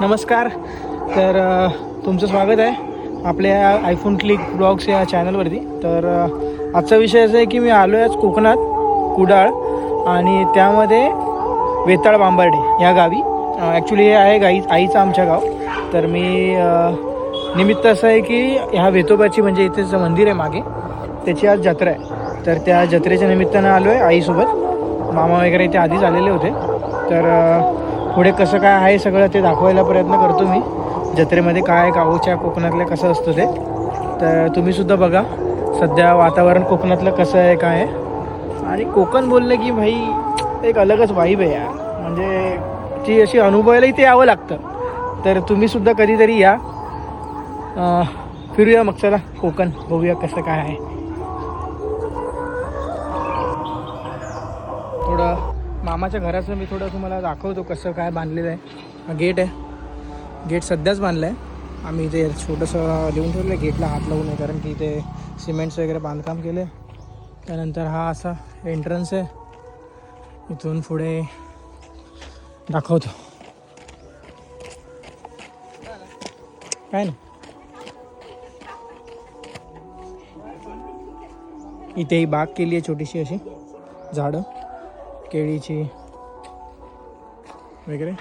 नमस्कार. तर तुमचं स्वागत आहे आपल्या आयफोन क्लिक ब्लॉग्स या चॅनलवरती. तर आजचा विषय असा आहे की मी आलो आहे आज कोकणात कुडाळ आणि त्यामध्ये वेताळ बांबर्डे या गावी. ॲक्च्युली हे आहे आईचं आमच्या गाव. तर मी निमित्त असं आहे की ह्या वेतोबाची म्हणजे इथेच मंदिर आहे मागे, त्याची आज जत्रा आहे. तर त्या जत्रेच्या निमित्तानं आलो आहे आईसोबत. मामा वगैरे इथे आधीच आलेले होते. तर पुढे कसं काय आहे सगळं ते दाखवायला प्रयत्न करतो मी. जत्रेमध्ये काय गावच्या कोकणातलं कसं असतं ते तर तुम्हीसुद्धा बघा. सध्या वातावरण कोकणातलं कसं आहे काय आहे. आणि कोकण बोललं की भाई एक अलगच वाईब आहे यार. म्हणजे ती अशी अनुभवायलाही ते यावं लागतं. तर तुम्हीसुद्धा कधीतरी या, फिरूया मग. चला कोकण बघूया कसं काय आहे. थोडं मामाच्या घराचं मी थोडं तुम्हाला दाखवतो कसं काय बांधलेलं आहे. हा गेट आहे. गेट सध्याच बांधलं आहे आम्ही. इथे छोटंसं लिहून ठेवलं आहे गेटला हात लावून आहे, कारण की इथे सिमेंट्स वगैरे बांधकाम केलं आहे. त्यानंतर हा असा एंट्रन्स आहे. इथून पुढे दाखवतो काय ना. इथे ही बाग केली आहे छोटीशी अशी, झाडं केळीची वगैरे.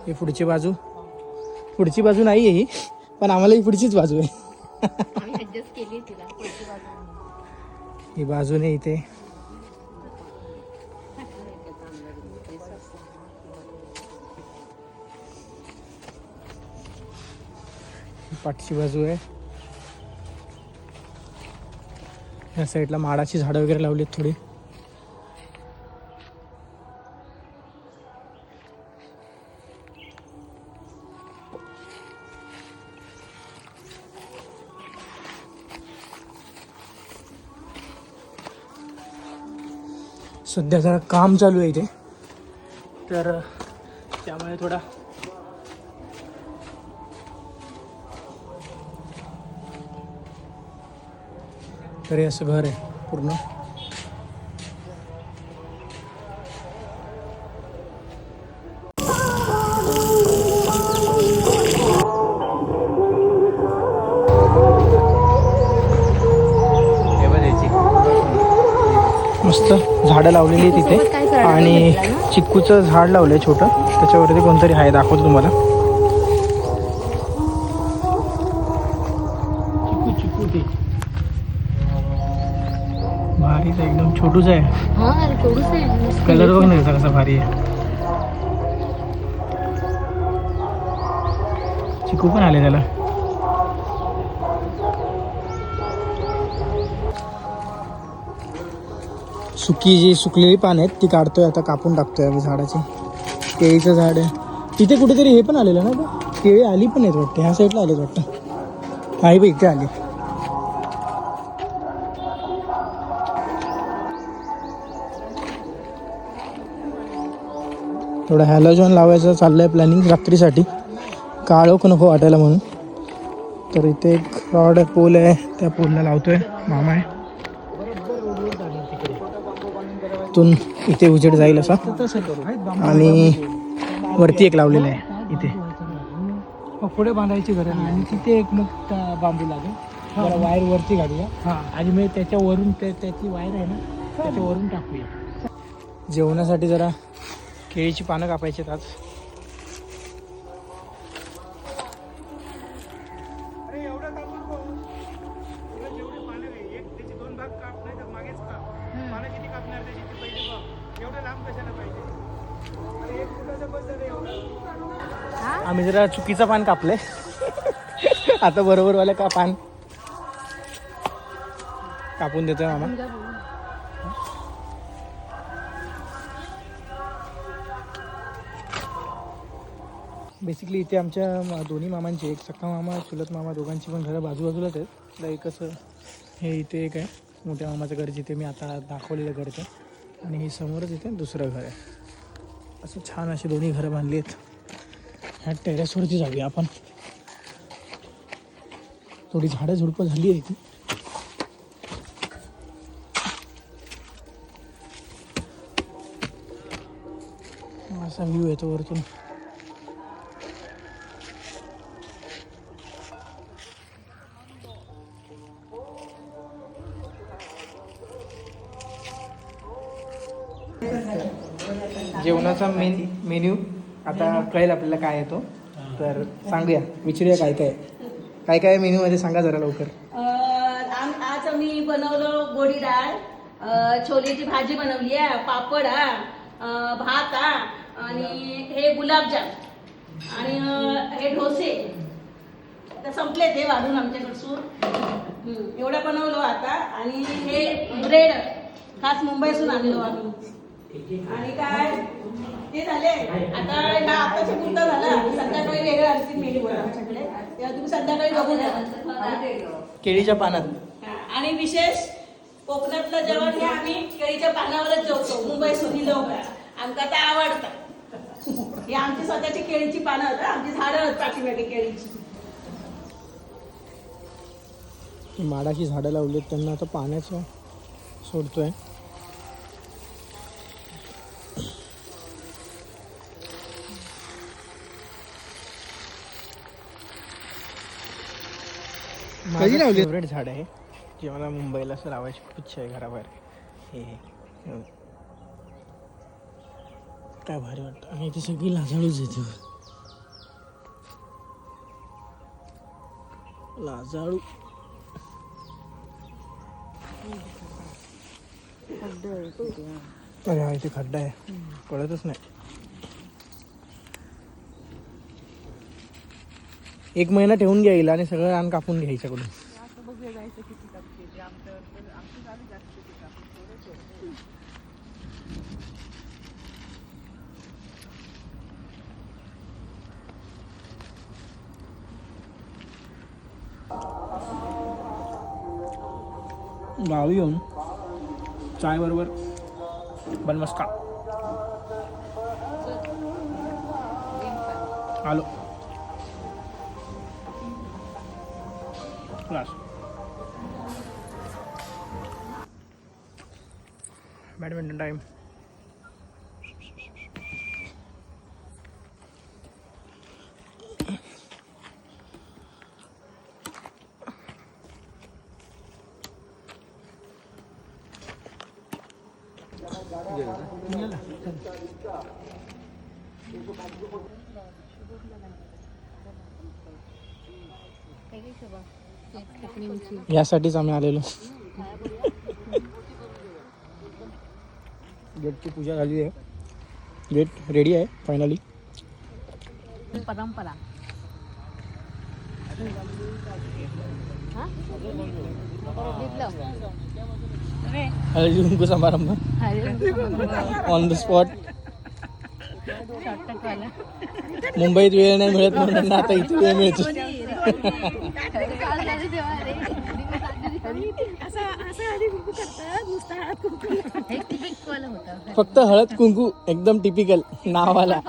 ही पुढची बाजू नाही आहे ही, पण आम्हाला ही पुढचीच बाजू आहे. ही बाजूने इथे पाठची बाजू आहे. ह्या साईडला माडाची झाडं वगैरे लावली आहेत थोडी. सध्या जरा काम चालू आहे इथे, तर त्यामुळे थोडा तरी असं घर आहे पूर्ण. मस्त झाडं लावलेली आहेत तिथे आणि चिक्कूचं झाड लावलंय छोटं. त्याच्यावरती कोणतरी आहे, दाखवतो तुम्हाला. चिक्कू ते भारीच आहे, एकदम छोटूच आहे. कलर बघ ना कसा भारी आहे. चिक्कू पण आले त्याला. सुकलेली पानं आहेत ती काढतोय आता, कापून टाकतोय आम्ही झाडाची. केळीचं झाड आहे तिथे कुठेतरी. हे पण आलेलं ना, केळी आली पण आहेत वाटतं. ह्या साईडला आलेत वाटतं. काही बघ इथे आली. थोडं हॅलोजॉन लावायचं चाललंय प्लॅनिंग रात्रीसाठी, काळोख नको वाटायला म्हणून. तर इथे एक रॉड पोल आहे, त्या पोलला लावतोय मामा आहे. इथून इथे उजेड जाईल असा. आणि वरती एक लावलेला आहे इथे. पुढे बांधायची गरज नाही. आणि तिथे एक मग बांबू लागेल. जरा वायर वरती काढूया. हां, आणि मग त्याच्यावरून त्याची वायर आहे ना, त्याच्यावरून टाकूया. जेवणासाठी जरा केळीची पानं कापायची आहेत आज. आम्ही जरा चुकीचं पान कापलंय. आता बरोबरवालं पान कापून देतोय मामा. बेसिकली इथे आमच्या दोन्ही मामांची, एक सख्खा मामा चुलत मामा, दोघांची पण घरं बाजूबाजूलाच आहेत. एकच हे इथे एक आहे मोठ्या मामाचं घर, जिथे मी आता दाखवलेलं घर ते. आणि हे समोरच इथे दुसरं घर आहे. असं छान अशी दोन्ही घरं बांधली आहेत. ह्या टेरेसवरती जाऊया आपण. थोडी झाडं झुडपं झाली आहे इथे. असा व्ह्यू येतो वरतून. जेवणाचा मेन्यू आता कळेल आपल्याला काय येतो, तर सांगूया, विचारूया काय काय काय काय मेन्यू मध्ये सांगा जरा लवकर. आज आम्ही बनवलं गोडी डाळ, छोलेची भाजी बनवली आहे, पापड भात आणि हे गुलाबजाम आणि हे डोसे. आता संपले ते वाढून आमच्याकडसून एवढं बनवलं आता. आणि हे ब्रेड खास मुंबईसून आणलो आम्ही. आणि काय ते झाले आता. आताच्या पुरतं झालं, संध्याकाळी वेगळं आणखी मेन्यू बनवा आमच्याकडे, तेव्हा तुम्ही संध्याकाळी बघू द्या. केळीच्या पानात. आणि विशेष कोकणातलं जेवण हे आम्ही केळीच्या पानावरच जेवतो. मुंबईसून लोक आमका ते आवडतात. ही आमची स्वतःची केळीची पानं आहेत, आमची झाडं आहेत पाठीमागे केळीची. माडाची झाडं लावलीत, त्यांना आता पाण्याचं सोडतोय. माझं फेवरेट झाड आहे जे मला मुंबईला असं लावायची खूप इच्छा आहे घराबाहेर. हे काय भारी वाटतं. आणि ती सगळी लाजाळूच येते. लाजाळू अरे हा, इथे खड्डा आहे, कळतच नाही. 1 महिना ठेवून घ्यायला आणि सगळं रान कापून घ्यायच्याकडून. गावी येऊन चाय बरोबर बनमस्का आलो क्लास. Badminton time. यासाठीच आम्ही आलेलो. गेटची पूजा झाली आहे, गेट रेडी आहे फायनली. परंपरा हळदी कुंकू समारंभ ऑन द स्पॉट. मुंबईत वेळ नाही मिळत म्हणून आता इथे वेळ मिळतो. फक्त हळद कुंकू एकदम टिपिकल नावाला.